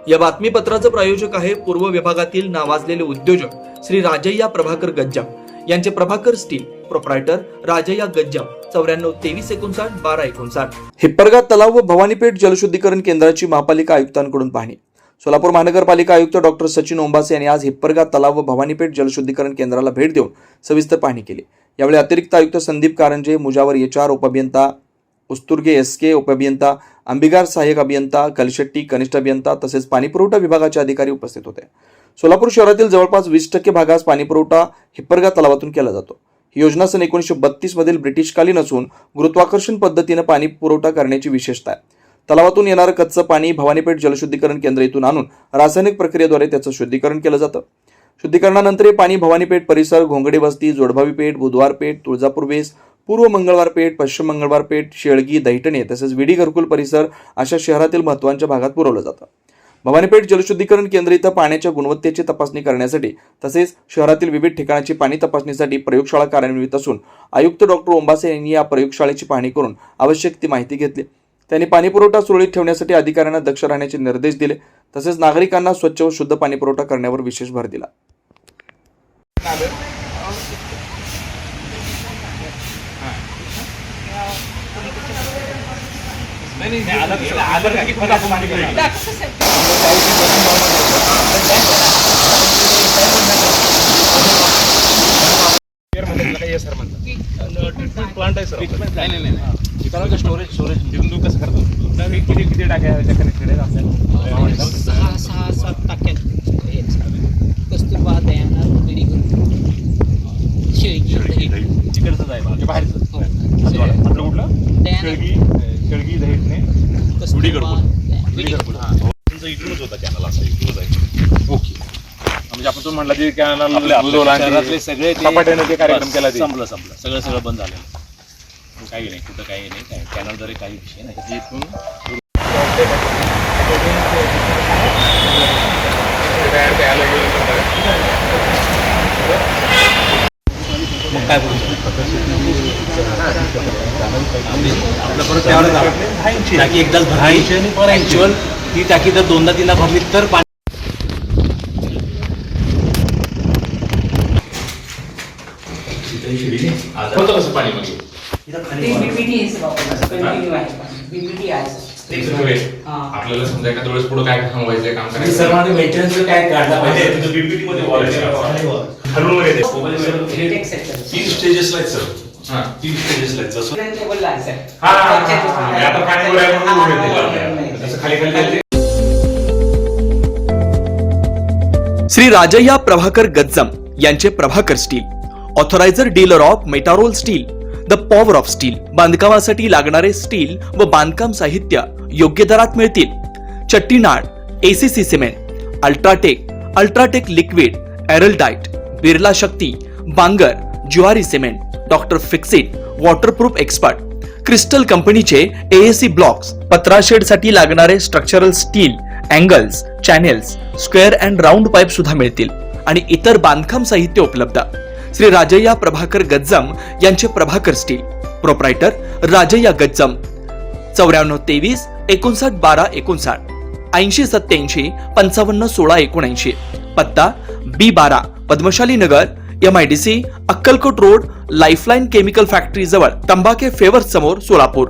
या बातमीपत्राचं प्रायोजक आहे पूर्व विभागातील नावाजलेले उद्योजक श्री राजय्या प्रभाकर गज्जाम यांचे प्रभाकर स्टील, प्रोप्रायटर राजय्या गज्जाम, 94 2359 1259. हिप्परगा तलाव व भवानीपेठ जलशुद्धीकरण केंद्राची महापालिका आयुक्तांकडून पाहणी. सोलापूर महानगरपालिका आयुक्त डॉक्टर सचिन ओंबासे यांनी आज हिप्परगा तलाव व भवानीपेठ जलशुद्धीकरण केंद्राला भेट देऊन सविस्तर पाहणी केली. यावेळी अतिरिक्त आयुक्त संदीप कारंजे, मुजावर HR उपअभियंता, उस्तुर्गे SK उपअभियंता, अंबिगार सहाय्यक अभियंता, कलशेट्टी कनिष्ठ अभियंता तसेच पाणीपुरवठा विभागाचे अधिकारी उपस्थित होते. सोलापूर शहरातील जवळपास 20% भागास पाणीपुरवठा हिप्परगा तलावातून केला जातो. ही योजना सन 1932 मधील ब्रिटिशकालीन असून गुरुत्वाकर्षण पद्धतीने पाणी पुरवठा करण्याची विशेषता आहे. तलावातून येणारं कच्चं पाणी भवानीपेठ जलशुद्धीकरण केंद्र इथून आणून रासायनिक प्रक्रियेद्वारे त्याचं शुद्धीकरण केलं जातं. शुद्धीकरणानंतर हे पाणी भवानीपेठ परिसर, घोंगडे वस्ती, जोडभावी पेठ, बुधवार पेठ, तुळजापूर वेस, पूर्व मंगळवार पेठ, पश्चिम मंगळवार पेठ, शेळगी, दैठणे तसेच विडी घरकुल परिसर अशा शहरातील महत्त्वाच्या भागात पुरवलं जातं. भवानीपेठ जलशुद्धीकरण केंद्र इथं पाण्याच्या गुणवत्तेची तपासणी करण्यासाठी तसेच शहरातील विविध ठिकाणाची पाणी तपासणीसाठी प्रयोगशाळा कार्यान्वित असून आयुक्त डॉक्टर ओंबासे यांनी या प्रयोगशाळेची पाहणी करून आवश्यक ती माहिती घेतली. त्यांनी पाणीपुरवठा सुरळीत ठेवण्यासाठी अधिकाऱ्यांना दक्ष राहण्याचे निर्देश दिले. तसेच नागरिकांना स्वच्छ व शुद्ध पाणीपुरवठा करण्यावर विशेष भर दिला. प्लांट आहे सर. नाही स्टोरेज बिंदू कसं करतो किती टाक्या कनेक्टेड आहेत आपल्याला? 6-7 टाक्या कस्तुरबा, दयानंद, विडी घरकुल, शेळगी, तिकडचं आहे म्हणजे बाहेरचं म्हटलं कुठलं? शेळगी दहीने विडी घरकुल. हां, तुमचं इथूनच होता कॅनल, असं इथूनच आहे. ओके, म्हणजे आपण तुम्ही म्हटलं जे कॅनल सगळे सपाट्याने ते कार्यक्रम केला, संपलं सगळं बंद झालेलं. काही नाही, कुठं काही नाही, काय कॅनल जरी काही विषय नाही. इथून मग काय करू टाकी एकदाच भरायची आणि ॲक्च्युअल ती टाकी जर 2दा-3दा भरली तर पाणी होतं कसं पाणी म्हणजे आपल्याला समजा एखाद्या वेळेस पुढे काय थांबवायचंय काम करायचं सर्वांनी मेंटेनन्स काय काढला पाहिजे. बीपीटी मध्ये खालून 3 स्टेजेस आहेत सर. हां, 3 स्टेजेस आहेत. जसं आता खाली श्री राजय्या प्रभाकर गज्जाम यांचे Prabhakar steel, authoriser dealer of Metarol steel, the power of steel. बांधकामासाठी लागणारे स्टील व बांधकाम साहित्य योग्य दरात मिळतील. Chettinad, ACC cement, UltraTech liquid, Araldite, Birla Shakti, Bangur, Zuari cement, doctor Fixit, waterproof expert, crystal कंपनीचे AAC ब्लॉक्स, पत्राशेड साठी लागणारे structural steel, angles, channels, square and round pipe सुद्धा मिळतील आणि इतर बांधकाम साहित्य उपलब्ध. श्री राजय्या प्रभाकर गज्जाम यांचे प्रभाकर स्टील, प्रोप्रायटर राजय्या गज्जाम, 94 23 59 12 59, 80 87 55 16 79. पत्ता B12 पद्मशाली नगर, MIDC, Akkalkot road, lifeline chemical factory जवळ, तंबाखे फेवर्स समोर, सोलापूर.